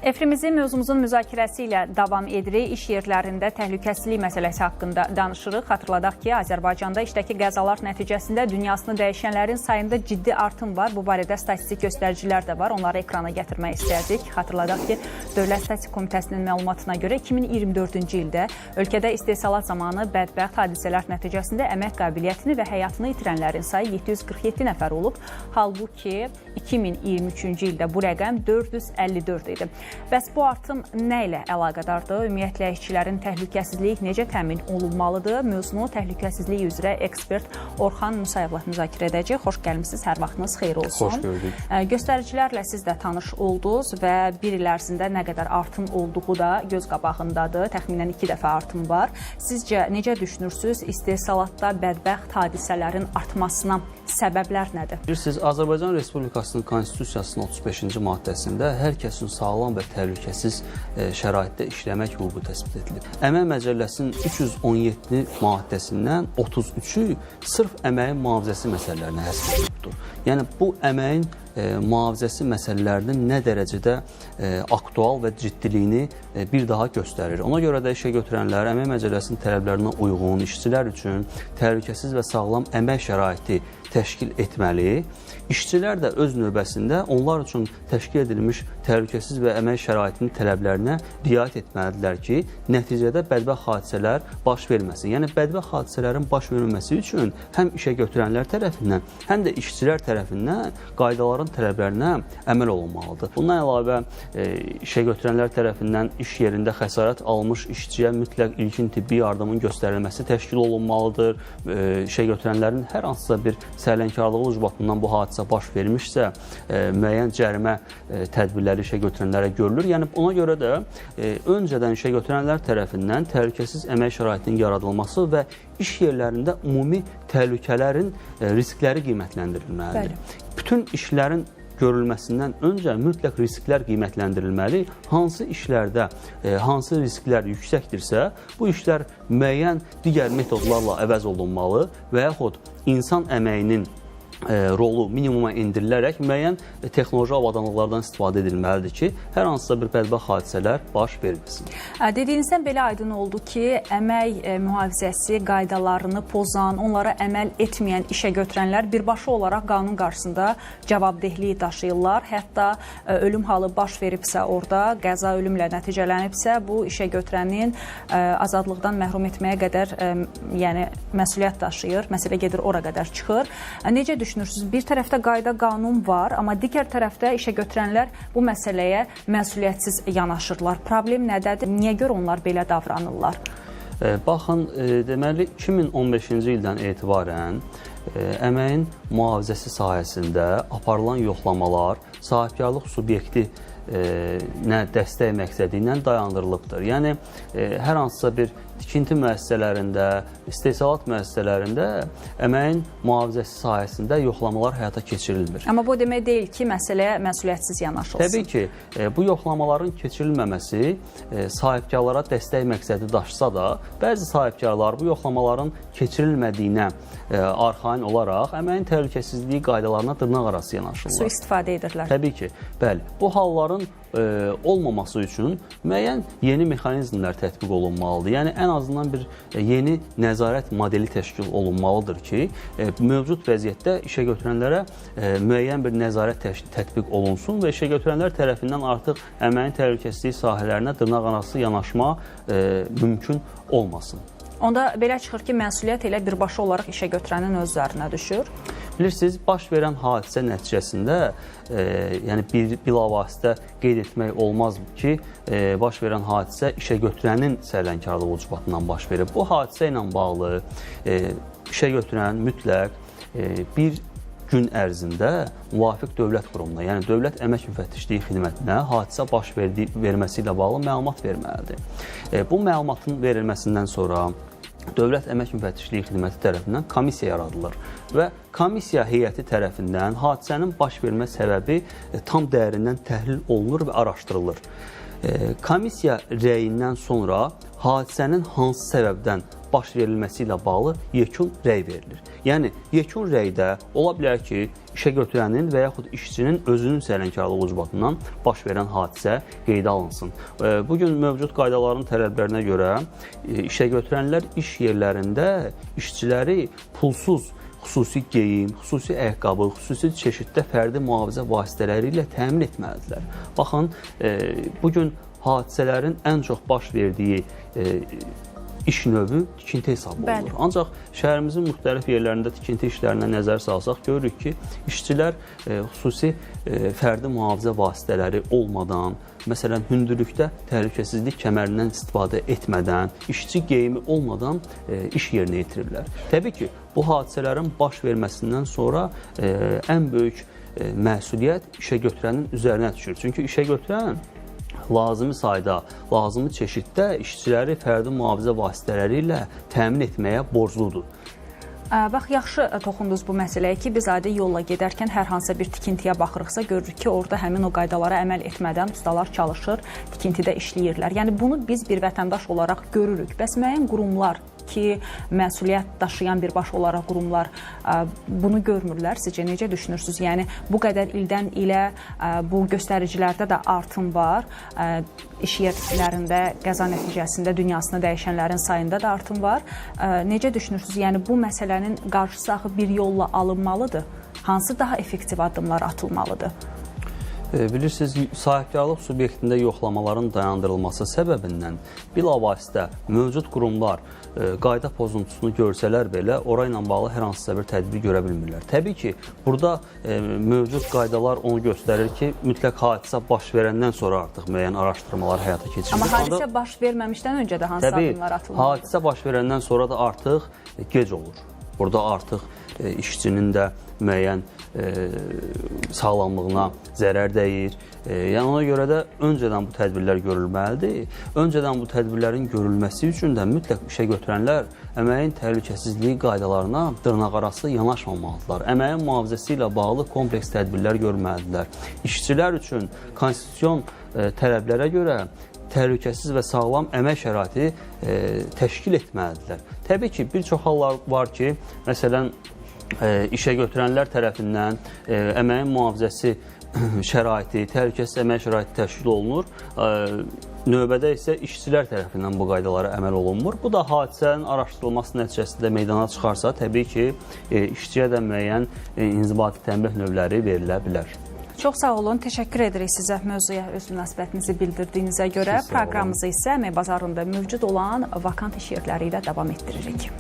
Efrimizin mövzumuzun müzakirəsi ilə davam edirik. İş yerlərində təhlükəsizlik məsələsi haqqında danışırıq. Xatırladaq ki, Azərbaycanda işdəki qəzalar nəticəsində dünyasını dəyişənlərin sayında ciddi artım var. Bu barədə statistik göstəricilər də var. Onları ekrana gətirmək istərdik. Xatırladaq ki, Dövlət Statistik Komitəsinin məlumatına görə 2024-cü ildə ölkədə istehsalat zamanı bədbəxt hadisələr nəticəsində əmək qabiliyyətini və həyatını itirənlərin sayı 747 nəfər olub. Halbuki 2023-cü ildə bu rəqəm 454 idi. Bəs bu artım nə ilə əlaqədardır? Ümumiyyətlə, işçilərin təhlükəsizliyi necə təmin olunmalıdır? Mövzunu təhlükəsizlik üzrə ekspert Orxan Musayevlə müzakirə edəcək. Xoş gəlmisiniz, hər vaxtınız xeyir olsun. Xoş gördük. Göstəricilərlə siz də tanış oldunuz və bir il ərzində nə qədər artım olduğu da göz qabağındadır. Təxminən 2 dəfə artım var. Sizcə necə düşünürsünüz? İstehsalatda bədbəxt hadisələrin artmasına səbəblər nədir? Bilirsiniz, Azərbaycan Respublikasının Konstitusiyasının 35-ci maddəsində hər kəsin sağlam və təhlükəsiz şəraitdə işləmək hüququ təsbit edilib. Əmək Məcəlləsinin 317 maddəsindən 33-ü sırf əməyin mühafizəsi məsələlərinə həsr edilibdir. Yəni, bu əməyin mühafizəsi məsələlərinin nə dərəcədə aktual və ciddiliyini bir daha göstərir. Ona görə də işə götürənlər Əmək Məcəlləsinin tələblərinə uyğun işçilər üçün təhlükəsiz və sağlam əmək şəraiti təşkil etməli. İşçilər də öz növbəsində onlar üçün təşkil edilmiş təhlükəsiz və əmək şəraitinin tələblərinə riayət etməlidirlər ki, nəticədə bədbəxt hadisələr baş verməsin. Yəni, bədbəxt hadisələrin baş verməməsi üçün həm işə götürənlər tərəfindən, həm də işçilər tərəfindən qaydaların tələblərinə əməl olunmalıdır. Bundan əlavə, işə götürənlər tərəfindən iş yerində xəsarət almış işçiyə mütləq ilkin tibbi yardımın göstərilməsi təşkil olunmalıdır. İşə götürənlərin hər hansısa bir səhlənkarlığı ucbatından bu hadisə baş vermişsə, müəyyən cərimə tədbirləri işə götürənlərə görülür. Yəni, ona görə də öncədən işə götürənlər tərəfindən təhlükəsiz əmək şəraitinin yaradılması və iş yerlərində ümumi təhlükələrin riskləri qiymətləndirilməlidir. Bütün işlərin görülməsindən öncə mütləq risklər qiymətləndirilməli. Hansı işlərdə hansı risklər yüksəkdirsə, bu işlər müəyyən digər metodlarla əvəz olunmalı və yaxud insan əməyinin rolu minimuma endirilərək müəyyən texnoloji avadanlıqlardan istifadə edilməlidir ki, hər hansısa bir bədbəxt hadisələr baş verməsin. Dediyinizdən belə aydın oldu ki, əmək mühafizəsi qaydalarını pozan, onlara əməl etməyən işə götürənlər birbaşa olaraq qanun qarşısında cavabdehliyi daşıyırlar. Hətta ölüm halı baş veribsə orada, qəza ölümlə nəticələnibsə, bu işə götürənin azadlıqdan məhrum etməyə qədər məsuliyyət daşıyır. Məsələ gedir, ora qədər çıxır. Necə düşünürsünüz? Bir tərəfdə qayda, qanun var, amma digər tərəfdə işə götürənlər bu məsələyə məsuliyyətsiz yanaşırlar. Problem nədədir? Niyə görə onlar belə davranırlar? Baxın, deməli, 2015-ci ildən etibarən əməyin mühafizəsi sahəsində aparılan yoxlamalar sahibkarlıq subyekti dəstək məqsədi ilə dayandırılıbdır. Yəni, hər hansısa bir tikinti müəssisələrində, istehsalat müəssisələrində əməyin mühafizəsi sahəsində yoxlamalar həyata keçirilmir. Amma bu demək deyil ki, məsələyə məsuliyyətsiz yanaşılsın. Təbii ki, bu yoxlamaların keçirilməməsi sahibkarlara dəstək məqsədi daşısa da, bəzi sahibkarlar bu yoxlamaların keçirilmədiyinə arxain olaraq əməyin təhlükəsizliyi qaydalarına dırnaq arası yanaşırlar. Su istifadə edirlər. Təbii ki, bəli. Bu halların olmaması üçün müəyyən yeni mexanizmlər tətbiq olunmalıdır. Yəni, ən azından bir yeni nəzarət modeli təşkil olunmalıdır ki, mövcud vəziyyətdə işə götürənlərə müəyyən bir nəzarət tətbiq olunsun və işə götürənlər tərəfindən artıq əməyin təhlükəsizliyi sahələrinə dırnaq arası yanaşma mümkün olmasın. Onda belə çıxır ki, məsuliyyət elə birbaşa olaraq işə götürənin öz üzərinə düşür. Bilirsiniz, baş verən hadisə nəticəsində, yəni bilavasitə qeyd etmək olmaz ki, baş verən hadisə işə götürənin səhlənkarlığı ucbatından baş verir. Bu hadisə ilə bağlı işə götürən mütləq bir gün ərzində müvafiq dövlət qurumuna, yəni Dövlət Əmək Müfəttişliyi Xidmətinə hadisə baş verməsi ilə bağlı məlumat verməlidir. Bu məlumatın verilməsindən sonra Dövlət Əmək Müfəttişliyi Xidməti tərəfindən komissiya yaradılır və komissiya heyəti tərəfindən hadisənin baş vermə səbəbi tam dərindən təhlil olunur və araşdırılır. Komissiya rəyindən sonra hadisənin hansı səbəbdən baş verilməsi ilə bağlı yekun rəy verilir. Yəni, yekun rəydə ola bilər ki, işə götürənin və yaxud işçinin özünün səhlənkarlığı ucbatından baş verən hadisə qeydə alınsın. Bugün mövcud qaydaların tələblərinə görə işə götürənlər iş yerlərində işçiləri pulsuz xüsusi geyim, xüsusi ayaqqabı, xüsusi çeşiddə fərdi mühafizə vasitələri ilə təmin etməlidirlər. Baxın, bugün hadisələrin ən çox baş verdiyi iş növü tikinti hesab olunur. Ancaq şəhərimizin müxtəlif yerlərində tikinti işlərinə nəzər salsaq, görürük ki, işçilər xüsusi fərdi mühafizə vasitələri olmadan, məsələn, hündürlükdə təhlükəsizlik kəmərindən istifadə etmədən, işçi geyimi olmadan iş yerinə yetirirlər. Təbii ki, bu hadisələrin baş verməsindən sonra ən böyük məsuliyyət işə götürənin üzərinə düşür. Çünki işə götürən lazımi sayda, lazımi çeşiddə işçiləri fərdi mühafizə vasitələri ilə təmin etməyə borcludur. Bax, yaxşı toxundunuz bu məsələyə ki, biz adi yolla gedərkən hər hansısa bir tikintiyə baxırıqsa, görürük ki, orada həmin o qaydalara əməl etmədən ustalar çalışır, tikintidə işləyirlər. Yəni, bunu biz bir vətəndaş olaraq görürük. Bəs müəyyən qurumlar ki, məsuliyyət daşıyan birbaşa olaraq qurumlar bunu görmürlər. Sizcə necə düşünürsünüz? Yəni, bu qədər ildən ilə bu göstəricilərdə də artım var. İş yerlərində qəza nəticəsində dünyasını dəyişənlərin sayında da artım var. Necə düşünürsünüz? Yəni, bu məsələnin qarşısı axı bir yolla alınmalıdır. Hansı daha effektiv addımlar atılmalıdır? Bilirsiniz, sahibkarlıq subyektində yoxlamaların dayandırılması səbəbindən bilavasitə mövcud qurumlar qayda pozuntusunu görsələr belə, orayla bağlı hər hansısa bir tədbir görə bilmirlər. Təbii ki, burada mövcud qaydalar onu göstərir ki, mütləq hadisə baş verəndən sonra artıq müəyyən araşdırmalar həyata keçirilir. Amma hadisə baş verməmişdən öncə də hansı addımlar atılmalıdır? Təbii, hadisə baş verəndən sonra da artıq gec olur. Burada artıq işçinin də müəyyən sağlamlığına zərər dəyir. Yəni, ona görə də öncədən bu tədbirlər görülməlidir. Öncədən bu tədbirlərin görülməsi üçün də mütləq işə götürənlər əməyin təhlükəsizliyi qaydalarına dırnaqarası yanaşmamalıdırlar. Əməyin mühafizəsi ilə bağlı kompleks tədbirlər görməlidirlər. İşçilər üçün konstitusion tələblərə görə təhlükəsiz və sağlam əmək şəraiti təşkil etməlidirlər. Təbii ki, bir çox hallar var ki, məsələn, işə götürənlər tərəfindən əməyin mühafizəsi şəraiti, təhlükəsiz əmək şəraiti təşkil olunur. Növbədə isə işçilər tərəfindən bu qaydalara əməl olunmur. Bu da hadisənin araşdırılması nəticəsində meydana çıxarsa, təbii ki, işçiyə də müəyyən inzibati tənbih növləri verilə bilər. Çox sağ olun, təşəkkür edirik sizə mövzuya öz münasibətinizi bildirdiyinizə görə. Proqramımızı isə əmək bazarında mövcud olan vakant iş yerləri ilə davam etdiririk.